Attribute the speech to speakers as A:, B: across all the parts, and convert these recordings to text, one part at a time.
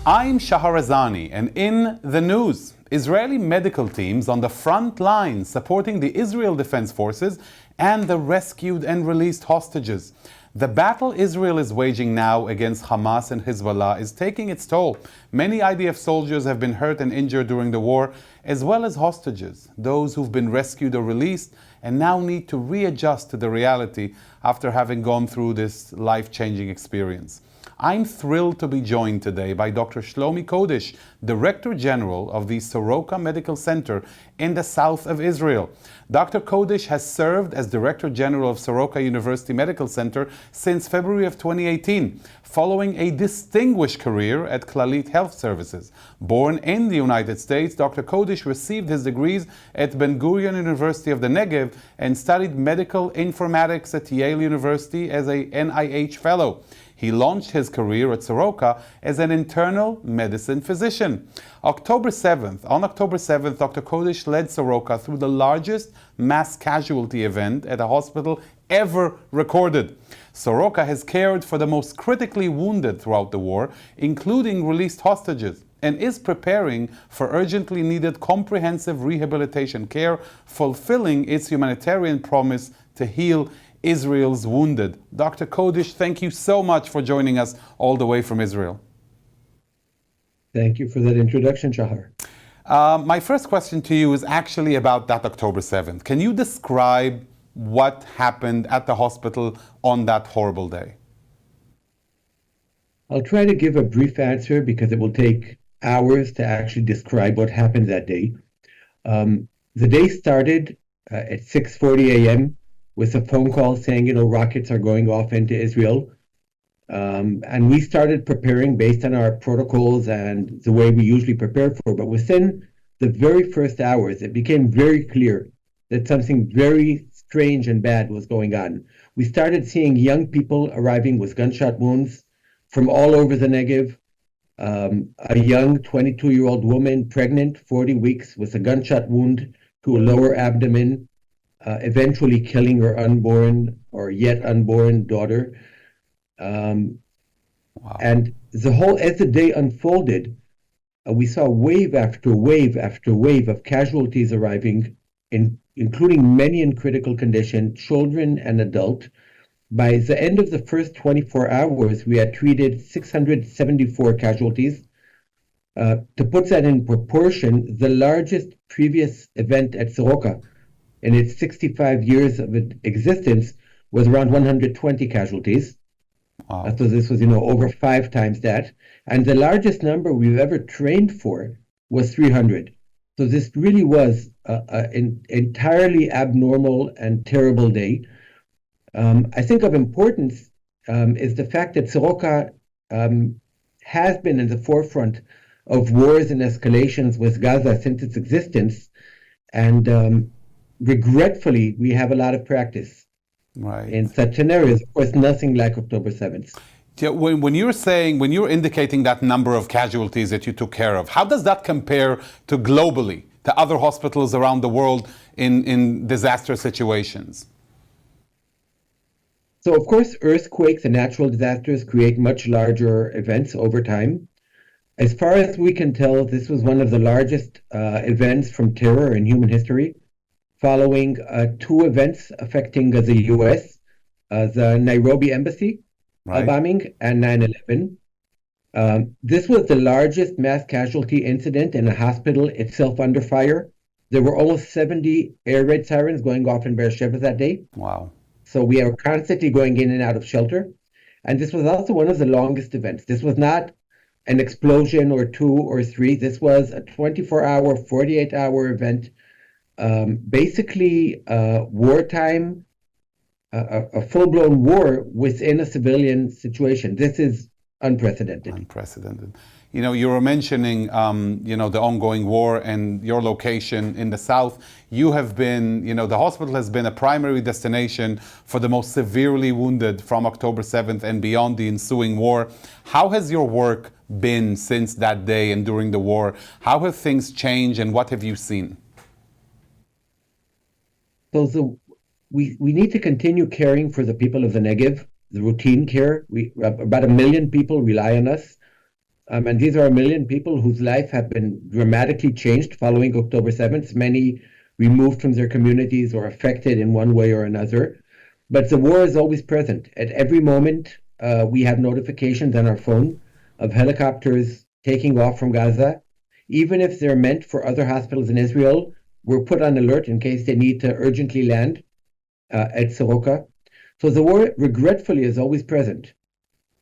A: I'm Shahar Azani, and in the news, Israeli medical teams on the front line supporting the Israel Defense Forces and the rescued and released hostages. The battle Israel is waging now against Hamas and Hezbollah is taking its toll. Many IDF soldiers have been hurt and injured during the war, as well as hostages, those who've been rescued or released and now need to readjust to the reality after having gone through this life-changing experience. I'm thrilled to be joined today by Dr. Shlomi Codish, Director General of the Soroka Medical Center in the south of Israel. Dr. Codish has served as Director General of Soroka University Medical Center since February of 2018, following a distinguished career at Clalit Health Services. Born in the United States, Dr. Codish received his degrees at Ben-Gurion University of the Negev and studied medical informatics at Yale University as a NIH Fellow. He launched his career at Soroka as an internal medicine physician. On October 7th, Dr. Codish led Soroka through the largest mass casualty event at a hospital ever recorded. Soroka has cared for the most critically wounded throughout the war, including released hostages, and is preparing for urgently needed comprehensive rehabilitation care, fulfilling its humanitarian promise to heal Israel's wounded. Dr. Codish, thank you so much for joining us all the way from Israel.
B: Thank you for that introduction, Shahar.
A: My first question to you is actually about that October 7th. Can you describe what happened at the hospital on that horrible day?
B: I'll try to give a brief answer because it will take hours to actually describe what happened that day. The day started at 6:40 a.m. with a phone call saying, rockets are going off into Israel. And we started preparing based on our protocols and the way we usually prepare for. But within the very first hours, it became very clear that something very strange and bad was going on. We started seeing young people arriving with gunshot wounds from all over the Negev. A young 22-year-old woman, pregnant, 40 weeks, with a gunshot wound to a lower abdomen, eventually killing her unborn or yet unborn daughter.
A: Wow.
B: And as the day unfolded, we saw wave after wave after wave of casualties arriving, including many in critical condition, children and adult. By the end of the first 24 hours, we had treated 674 casualties. To put that in proportion, the largest previous event at Soroka in its 65 years of existence was around 120 casualties.
A: Wow.
B: So this was, over 5 times that. And the largest number we've ever trained for was 300. So this really was an entirely abnormal and terrible day. I think of importance is the fact that Soroka has been in the forefront of wars and escalations with Gaza since its existence. And regretfully, we have a lot of practice in such scenarios. Of course, nothing like October 7th.
A: Yeah, when you're indicating that number of casualties that you took care of, how does that compare to globally, to other hospitals around the world in disaster situations?
B: So, of course, earthquakes and natural disasters create much larger events over time. As far as we can tell, this was one of the largest events from terror in human history, following 2 events affecting the U.S., the Nairobi embassy bombing and 9/11. This was the largest mass casualty incident in a hospital itself under fire. There were almost 70 air raid sirens going off in Beersheba that day.
A: Wow.
B: So we are constantly going in and out of shelter. And this was also one of the longest events. This was not an explosion or 2 or 3. This was a 24-hour, 48-hour event. Basically, wartime, a full-blown war within a civilian situation. This is unprecedented.
A: Unprecedented. You were mentioning, the ongoing war and your location in the south. You have been, the hospital has been a primary destination for the most severely wounded from October 7th and beyond the ensuing war. How has your work been since that day and during the war? How have things changed and what have you seen?
B: So we need to continue caring for the people of the Negev, the routine care. About 1 million people rely on us. And these are 1 million people whose life have been dramatically changed following October 7th, many removed from their communities or affected in one way or another. But the war is always present. At every moment, we have notifications on our phone of helicopters taking off from Gaza. Even if they're meant for other hospitals in Israel, we're put on alert in case they need to urgently land at Soroka. So the war, regretfully, is always present.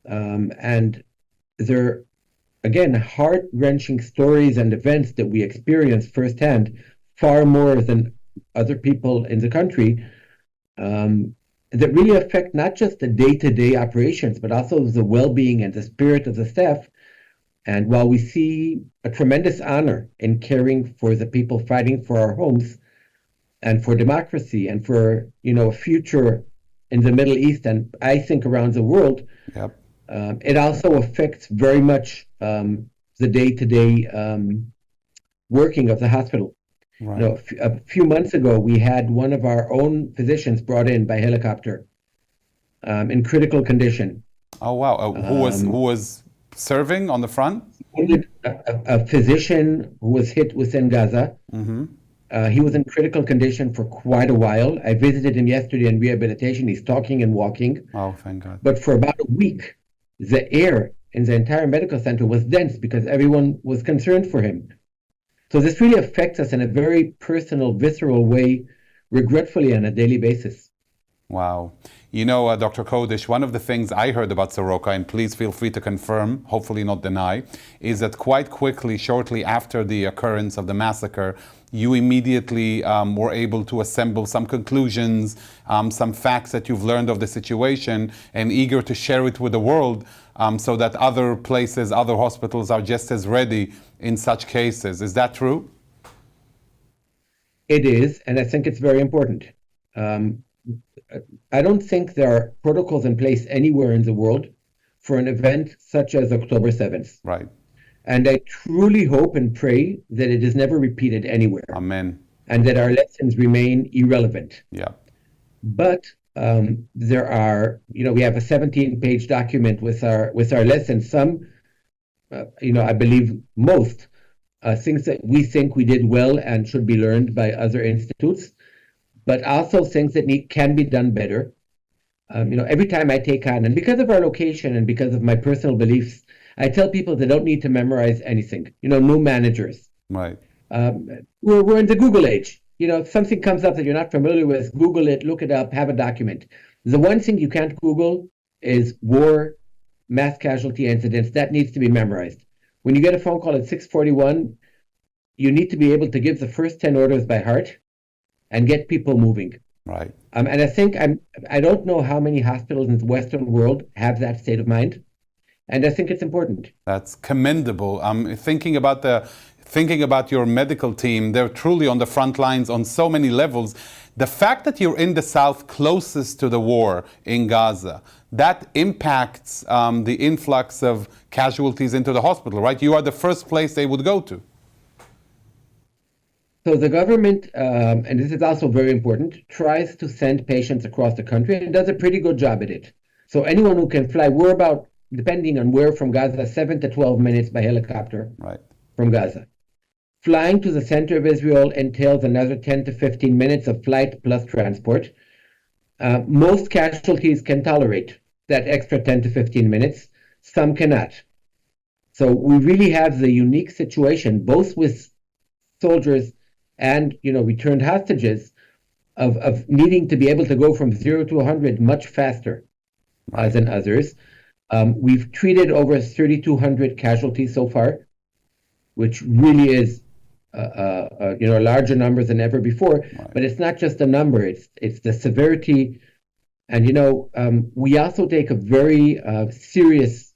B: And there, again, heart-wrenching stories and events that we experience firsthand, far more than other people in the country, that really affect not just the day-to-day operations, but also the well-being and the spirit of the staff. And while we see a tremendous honor in caring for the people fighting for our homes and for democracy and for, a future in the Middle East and I think around the world,
A: Yep.
B: it also affects very much the day-to-day working of the hospital.
A: Right.
B: A few months ago, we had one of our own physicians brought in by helicopter in critical condition.
A: Oh wow. Who was serving on the front?
B: A physician who was hit within Gaza.
A: Mm-hmm.
B: He was in critical condition for quite a while. I visited him yesterday in rehabilitation. He's talking and walking.
A: Oh, thank God.
B: But for about a week, the air in the entire medical center was dense because everyone was concerned for him. So this really affects us in a very personal, visceral way, regretfully on a daily basis.
A: Wow. Dr. Codish, one of the things I heard about Soroka, and please feel free to confirm, hopefully not deny, is that quite quickly, shortly after the occurrence of the massacre, you immediately were able to assemble some conclusions, some facts that you've learned of the situation, and eager to share it with the world so that other places, other hospitals are just as ready in such cases. Is that true?
B: It is, and I think it's very important. I don't think there are protocols in place anywhere in the world for an event such as October 7th.
A: Right.
B: And I truly hope and pray that it is never repeated anywhere.
A: Amen.
B: And that our lessons remain irrelevant.
A: Yeah.
B: But there are, we have a 17-page document with our lessons. Some, I believe most things that we think we did well and should be learned by other institutes, but also things that can be done better. Every time I take on, and because of our location and because of my personal beliefs, I tell people they don't need to memorize anything. New managers.
A: Right.
B: We're in the Google age. If something comes up that you're not familiar with, Google it, look it up, have a document. The one thing you can't Google is war, mass casualty incidents. That needs to be memorized. When you get a phone call at 6:41, you need to be able to give the first 10 orders by heart and get people moving.
A: Right.
B: And I think I don't know how many hospitals in the Western world have that state of mind, and I think it's important.
A: That's commendable. Thinking about your medical team, they're truly on the front lines on so many levels. The fact that you're in the south closest to the war in Gaza, that impacts the influx of casualties into the hospital, right? You are the first place they would go to.
B: So the government, and this is also very important, tries to send patients across the country and does a pretty good job at it. So anyone who can fly, we're about, depending on where from Gaza, 7 to 12 minutes by helicopter from Gaza. Flying to the center of Israel entails another 10 to 15 minutes of flight plus transport. Most casualties can tolerate that extra 10 to 15 minutes. Some cannot. So we really have the unique situation, both with soldiers and returned hostages, of needing to be able to go from 0 to 100 much faster than others. We've treated over 3,200 casualties so far, which really is a larger number than ever before. Right. But it's not just a number; it's the severity, and we also take a very serious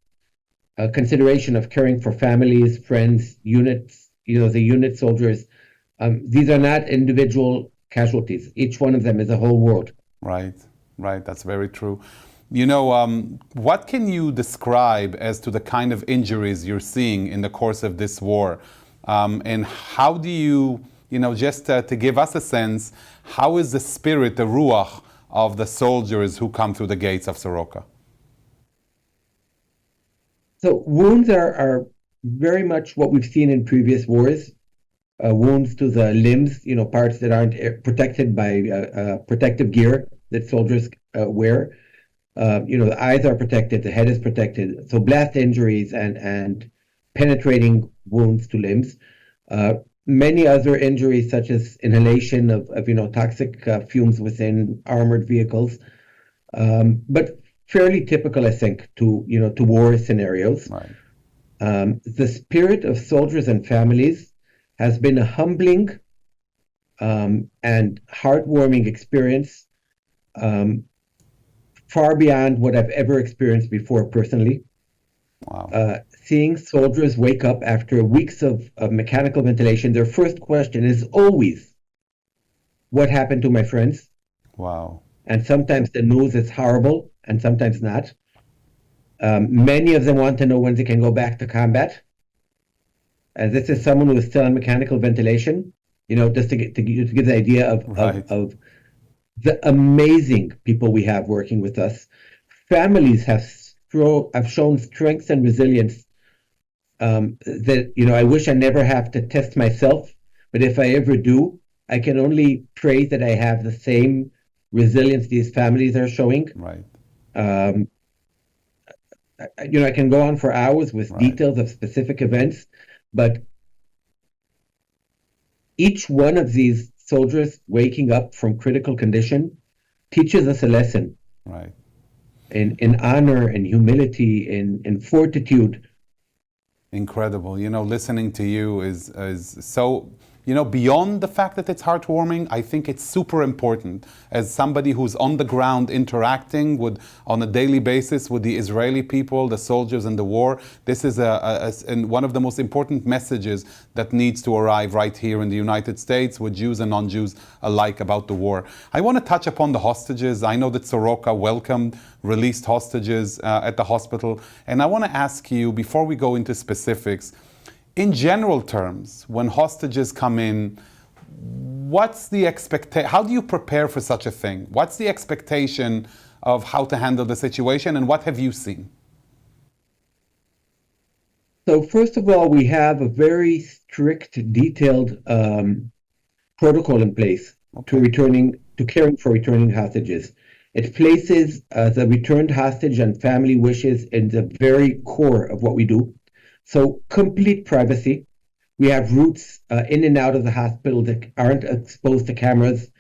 B: consideration of caring for families, friends, units. The unit soldiers. These are not individual casualties. Each one of them is a whole world.
A: Right. That's very true. What can you describe as to the kind of injuries you're seeing in the course of this war? And how do you, just to give us a sense, how is the spirit, the ruach of the soldiers who come through the gates of Soroka?
B: So wounds are very much what we've seen in previous wars, wounds to the limbs, parts that aren't protected by protective gear that soldiers wear. The eyes are protected, the head is protected. So blast injuries and penetrating wounds to limbs. Many other injuries, such as inhalation of toxic fumes within armored vehicles, but fairly typical, I think, to war scenarios.
A: Right.
B: The spirit of soldiers and families has been a humbling and heartwarming experience, far beyond what I've ever experienced before personally.
A: Wow.
B: Seeing soldiers wake up after weeks of mechanical ventilation, their first question is always, what happened to my friends?
A: Wow.
B: And sometimes the news is horrible and sometimes not. Many of them want to know when they can go back to combat. And this is someone who is still on mechanical ventilation, just to give the idea of the amazing people we have working with us. Families have shown strength and resilience that, I wish I never have to test myself, but if I ever do, I can only pray that I have the same resilience these families are showing.
A: Right.
B: I can go on for hours with details of specific events, but each one of these soldiers waking up from critical condition teaches us a lesson.
A: Right.
B: In honor, in humility, in fortitude.
A: Incredible. Listening to you is so, beyond the fact that it's heartwarming, I think it's super important as somebody who's on the ground interacting on a daily basis with the Israeli people, the soldiers in the war. This is one of the most important messages that needs to arrive right here in the United States with Jews and non-Jews alike about the war. I want to touch upon the hostages. I know that Soroka welcomed released hostages at the hospital. And I want to ask you, before we go into specifics, in general terms, when hostages come in, what's the expectation? How do you prepare for such a thing? What's the expectation of how to handle the situation, and what have you seen?
B: So first of all, we have a very strict, detailed protocol in place to caring for returning hostages. It places the returned hostage and family wishes in the very core of what we do. So complete privacy. We have routes in and out of the hospital that aren't exposed to cameras.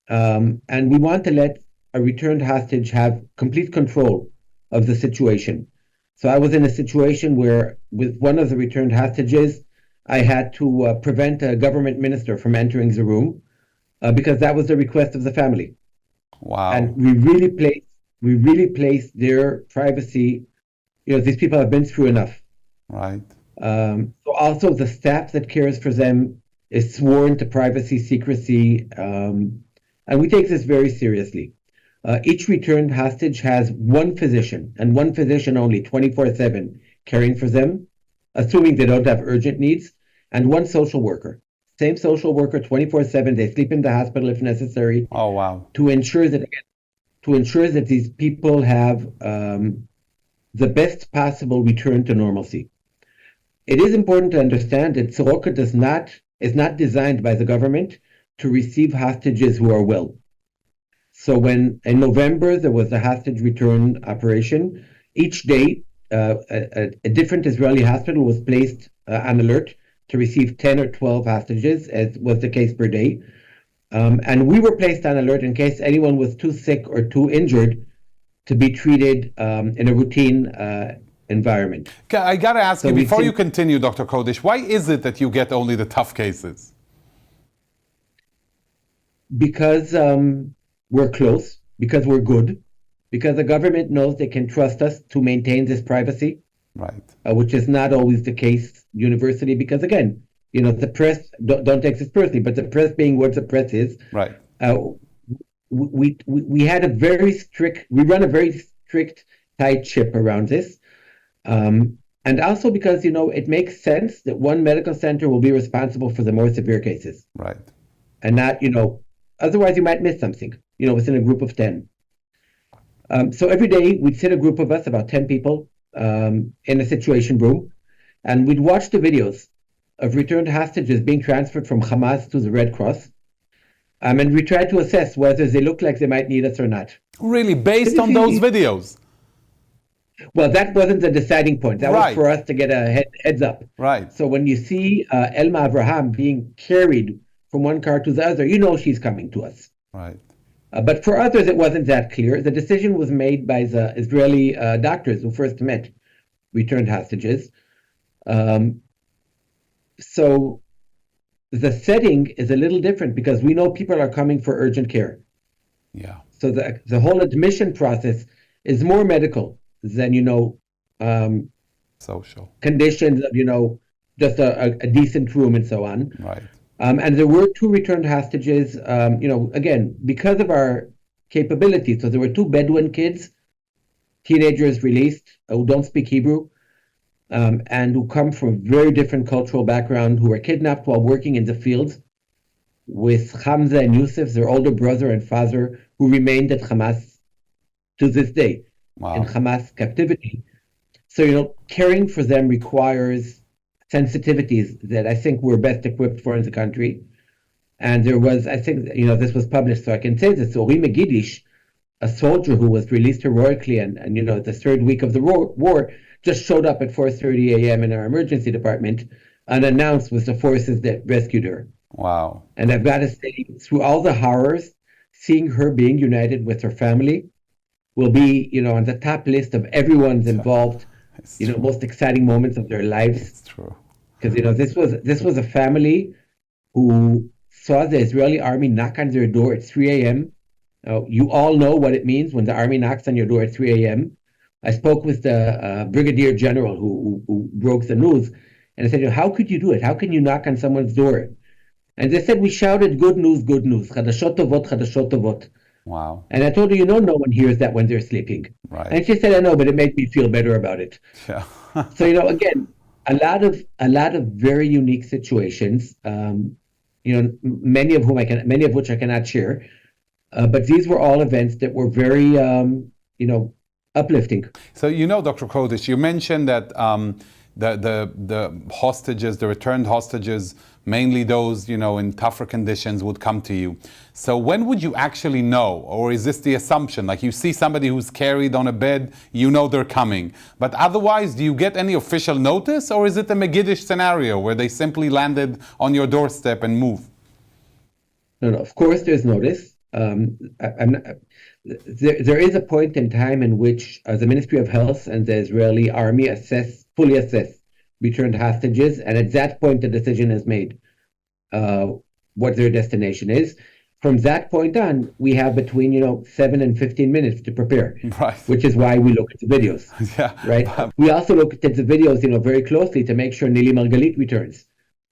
B: And we want to let a returned hostage have complete control of the situation. So I was in a situation where with one of the returned hostages, I had to prevent a government minister from entering the room because that was the request of the family.
A: Wow.
B: And we really placed their privacy. These people have been through enough.
A: Right.
B: So also the staff that cares for them is sworn to privacy, secrecy, and we take this very seriously. Each returned hostage has one physician, and one physician only, 24/7, caring for them, assuming they don't have urgent needs, and one social worker. Same social worker, 24/7. They sleep in the hospital if necessary.
A: Oh, wow.
B: To ensure that these people have the best possible return to normalcy. It is important to understand that Soroka is not designed by the government to receive hostages who are well. So when in November there was a hostage return operation, each day a different Israeli hospital was placed on alert to receive 10 or 12 hostages, as was the case per day. And we were placed on alert in case anyone was too sick or too injured to be treated in a routine environment.
A: I got to ask you, before you continue, Dr. Codish, why is it that you get only the tough cases?
B: Because we're close, because we're good, because the government knows they can trust us to maintain this privacy,
A: right?
B: Which is not always the case universally, because again, the press, don't take this personally, but the press being what the press is,
A: right?
B: We had we run a very strict, tight ship around this. And also because, it makes sense that one medical center will be responsible for the more severe cases.
A: Right.
B: And not, otherwise you might miss something, within a group of 10. So every day we'd sit a group of us, about 10 people, in a situation room. And we'd watch the videos of returned hostages being transferred from Hamas to the Red Cross. And we tried to assess whether they look like they might need us or not.
A: Really, based on those videos?
B: Well, that wasn't the deciding point. That was for us to get a heads up.
A: Right.
B: So when you see Elma Avraham being carried from one car to the other, you know she's coming to us.
A: Right.
B: But for others, it wasn't that clear. The decision was made by the Israeli doctors who first met returned hostages. So the setting is a little different because we know people are coming for urgent care.
A: Yeah.
B: So the whole admission process is more medical than,
A: social
B: conditions of, just a decent room and so on.
A: Right.
B: And there were 2 returned hostages, again, because of our capabilities. So there were 2 Bedouin kids, teenagers released, who don't speak Hebrew, and who come from a very different cultural background, who were kidnapped while working in the fields with Hamza and Yusuf, their older brother and father, who remained at Hamas to this day in Hamas captivity. So, caring for them requires sensitivities that I think we're best equipped for in the country. And there was, I think, this was published, so I can say this. Shlomi Codish, a soldier who was released heroically and the 3rd week of the war, just showed up at 4:30 a.m. in our emergency department unannounced with the forces that rescued her.
A: Wow.
B: And I've got to say, through all the horrors, seeing her being united with her family will be, on the top list of everyone's involved, most exciting moments of their lives.
A: It's true.
B: Because, this was a family who saw the Israeli army knock on their door at 3 a.m. You all know what it means when the army knocks on your door at 3 a.m. I spoke with the brigadier general who broke the news, and I said, how could you do it? How can you knock on someone's door? And they said, we shouted, good news, good news. Chadashot tovot, chadashot tovot.
A: Wow.
B: And I told her, no one hears that when they're sleeping.
A: Right.
B: And she said, I know, but it made me feel better about it.
A: Yeah.
B: So, again, a lot of very unique situations, many of which I cannot share. But these were all events that were very, uplifting.
A: So, Dr. Codish, you mentioned that the hostages, the returned hostages, mainly those, in tougher conditions would come to you. So when would you actually know? Or is this the assumption? Like you see somebody who's carried on a bed, they're coming. But otherwise, do you get any official notice? Or is it a Megiddish scenario where they simply landed on your doorstep and move?
B: No, of course there's notice. There is a point in time in which the Ministry of Health and the Israeli army fully assess returned hostages, and at that point the decision is made what their destination is. From that point on, we have between 7 and 15 minutes to prepare,
A: right.
B: Which is why we look at the videos.
A: Yeah.
B: Right. We also look at the videos, very closely to make sure Nili Margalit returns.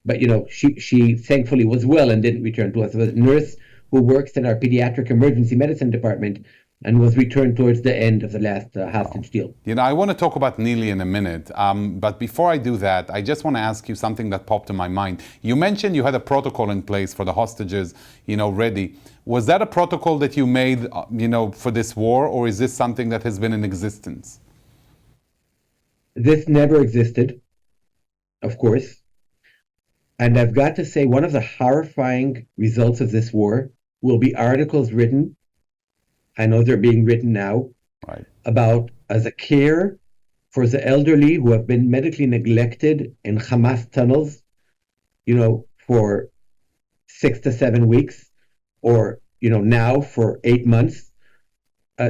B: But she thankfully was well and didn't return to us. It was a nurse who works in our pediatric emergency medicine department and was returned towards the end of the last hostage deal.
A: I want to talk about Nili in a minute, but before I do that, I just want to ask you something that popped in my mind. You mentioned you had a protocol in place for the hostages, ready. Was that a protocol that you made, for this war, or is this something that has been in existence?
B: This never existed, of course. And I've got to say, one of the horrifying results of this war will be articles written, I know they're being written now,
A: right,
B: about the care for the elderly who have been medically neglected in Hamas tunnels, for 6 to 7 weeks, or, now for 8 months.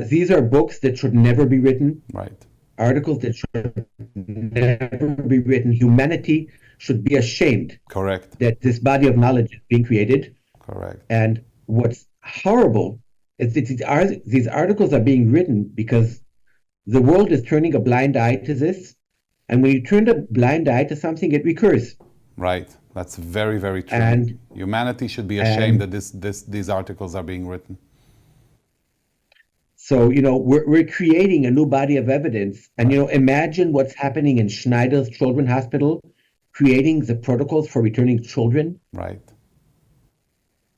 B: These are books that should never be written.
A: Right.
B: Articles that should never be written. Humanity should be ashamed.
A: Correct.
B: That this body of knowledge is being created.
A: Correct.
B: And what's horrible is that these articles are being written because the world is turning a blind eye to this. And when you turn a blind eye to something, it recurs.
A: Right. That's very, very true.
B: And
A: humanity should be ashamed that these articles are being written.
B: So, we're creating a new body of evidence. And, imagine what's happening in Schneider's Children's Hospital, creating the protocols for returning children.
A: Right.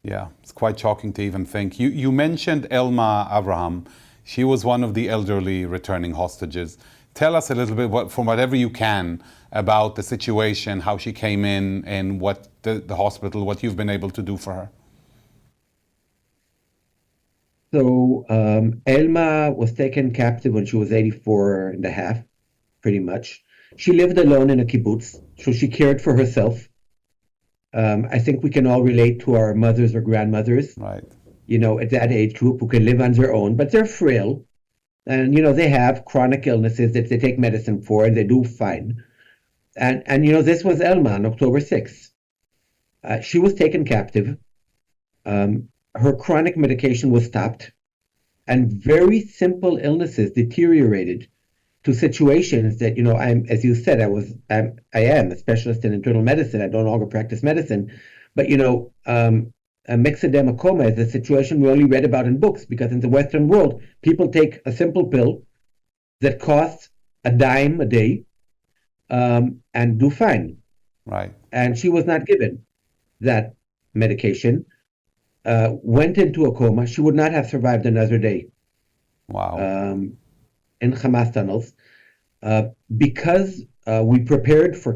A: Yeah, it's quite shocking to even think. You mentioned Elma Avraham. She was one of the elderly returning hostages. Tell us a little bit, from whatever you can, about the situation, how she came in, and what the hospital, what you've been able to do for her.
B: So Elma was taken captive when she was 84 and a half, pretty much. She lived alone in a kibbutz, so she cared for herself. I think we can all relate to our mothers or grandmothers,
A: Right.
B: at that age group who can live on their own, but they're frail. And, they have chronic illnesses that they take medicine for, and they do fine. And this was Elma on October 6th. She was taken captive. Her chronic medication was stopped, and very simple illnesses deteriorated to situations that, as you said, I am a specialist in internal medicine. I don't longer practice medicine, but, a myxedema coma is a situation we only read about in books, because in the Western world, people take a simple pill that costs a dime a day, and do fine.
A: Right.
B: And she was not given that medication, went into a coma. She would not have survived another day.
A: Wow.
B: In Hamas tunnels, because we prepared for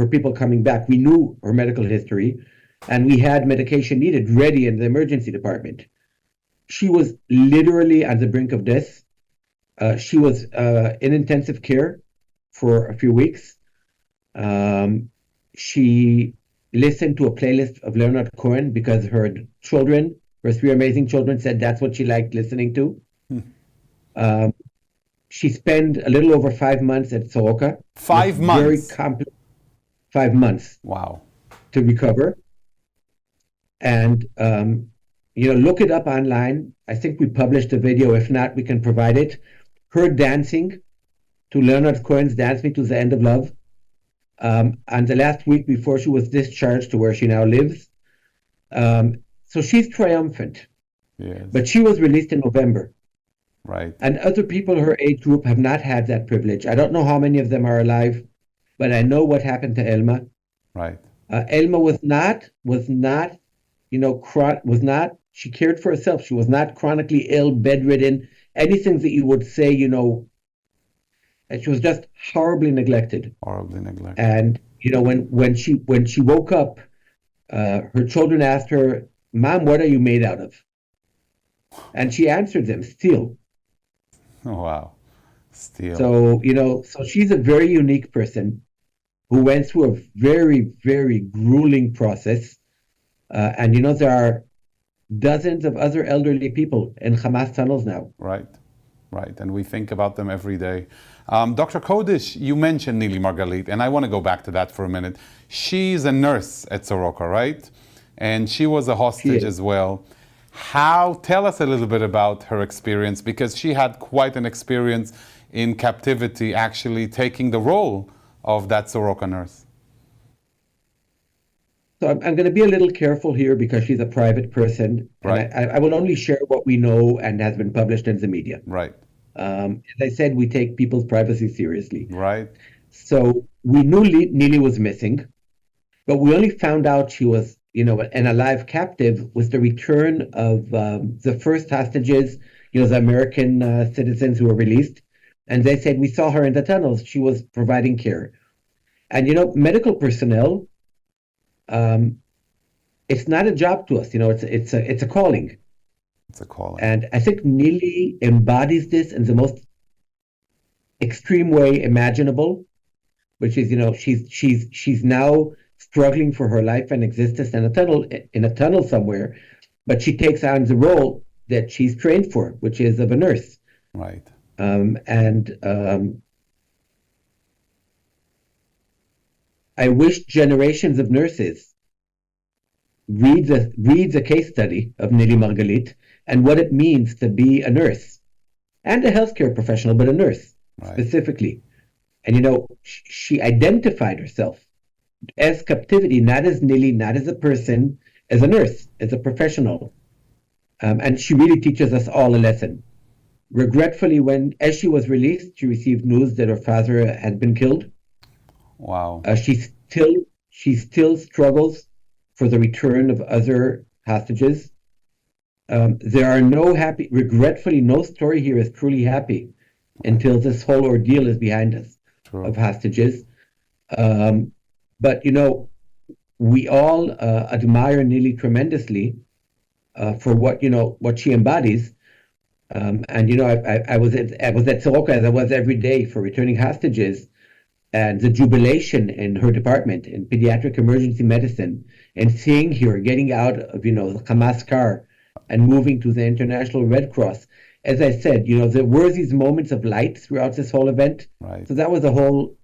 B: people coming back. We knew her medical history, and we had medication needed ready in the emergency department. She was literally on the brink of death. She was in intensive care for a few weeks. She listened to a playlist of Leonard Cohen because her three amazing children, said that's what she liked listening to. She spent a little over 5 months at Soroka.
A: 5 months?
B: Very complex. 5 months.
A: Wow.
B: To recover. And, look it up online. I think we published a video. If not, we can provide it. Her dancing to Leonard Cohen's Dance Me to the End of Love, on the last week before she was discharged to where she now lives. So she's triumphant.
A: Yes.
B: But she was released in November.
A: Right.
B: And other people her age group have not had that privilege. I don't know how many of them are alive, but I know what happened to Elma.
A: Right.
B: Elma she cared for herself. She was not chronically ill, bedridden, anything that you would say, and she was just horribly neglected.
A: Horribly neglected.
B: And, when she woke up, her children asked her, "Mom, what are you made out of?" And she answered them, "Steel."
A: Oh, wow. Steel.
B: So she's a very unique person who went through a very, very grueling process. And there are dozens of other elderly people in Hamas tunnels now.
A: Right. And we think about them every day. Dr. Codish, you mentioned Nili Margalit, and I want to go back to that for a minute. She's a nurse at Soroka, right? And she was a hostage as well. Tell us a little bit about her experience, because she had quite an experience in captivity, actually taking the role of that Soroka nurse.
B: So I'm going to be a little careful here because she's a private person.
A: Right.
B: And I will only share what we know and has been published in the media.
A: Right.
B: As I said, we take people's privacy seriously.
A: Right.
B: So we knew Nili was missing, but we only found out she was, an alive captive with the return of the first hostages, the American citizens who were released. And they said, we saw her in the tunnels. She was providing care. And, medical personnel, it's not a job to us. It's a calling.
A: It's a calling. And
B: I think Nili embodies this in the most extreme way imaginable, which is, she's now struggling for her life and existence in a tunnel somewhere, but she takes on the role that she's trained for, which is of a nurse.
A: Right.
B: I wish generations of nurses read the case study of Nili Margalit and what it means to be a nurse and a healthcare professional, but a nurse specifically. And she identified herself as captivity, not as Nili, not as a person, as a nurse, as a professional. And she really teaches us all a lesson. Regretfully, as she was released, she received news that her father had been killed.
A: Wow.
B: She still struggles for the return of other hostages. There are regretfully, no story here is truly happy until this whole ordeal is behind us of hostages. But, we all admire Neely tremendously for what she embodies. And I was at Soroka, as I was every day, for returning hostages, and the jubilation in her department in pediatric emergency medicine, and seeing her getting out of the Hamas car and moving to the International Red Cross. As I said, there were these moments of light throughout this whole event.
A: Right.
B: So that was a whole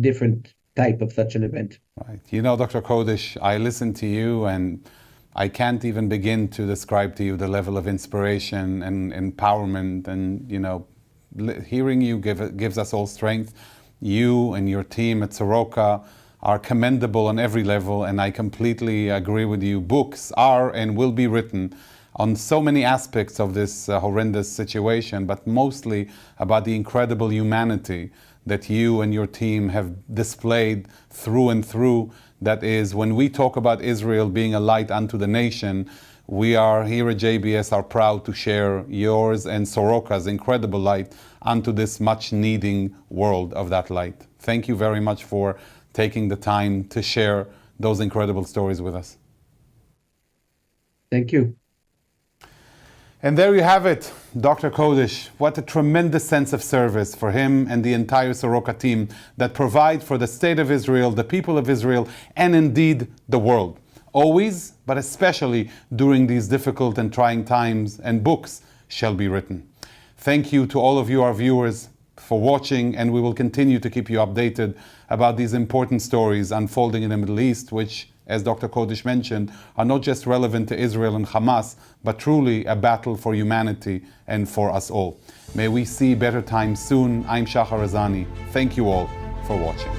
B: different type of such an event.
A: Right. Dr. Codish, I listen to you and I can't even begin to describe to you the level of inspiration and empowerment, and hearing you gives us all strength. You and your team at Soroka are commendable on every level, and I completely agree with you. Books are and will be written on so many aspects of this horrendous situation, but mostly about the incredible humanity that you and your team have displayed through and through. That is, when we talk about Israel being a light unto the nation, we are here at JBS are proud to share yours and Soroka's incredible light unto this much needing world of that light. Thank you very much for taking the time to share those incredible stories with us.
B: Thank you.
A: And there you have it, Dr. Codish. What a tremendous sense of service for him and the entire Soroka team that provide for the state of Israel, the people of Israel, and indeed the world. Always, but especially during these difficult and trying times, and books shall be written. Thank you to all of you, our viewers, for watching, and we will continue to keep you updated about these important stories unfolding in the Middle East, which, as Dr. Codish mentioned, are not just relevant to Israel and Hamas, but truly a battle for humanity and for us all. May we see better times soon. I'm Shahar Azani. Thank you all for watching.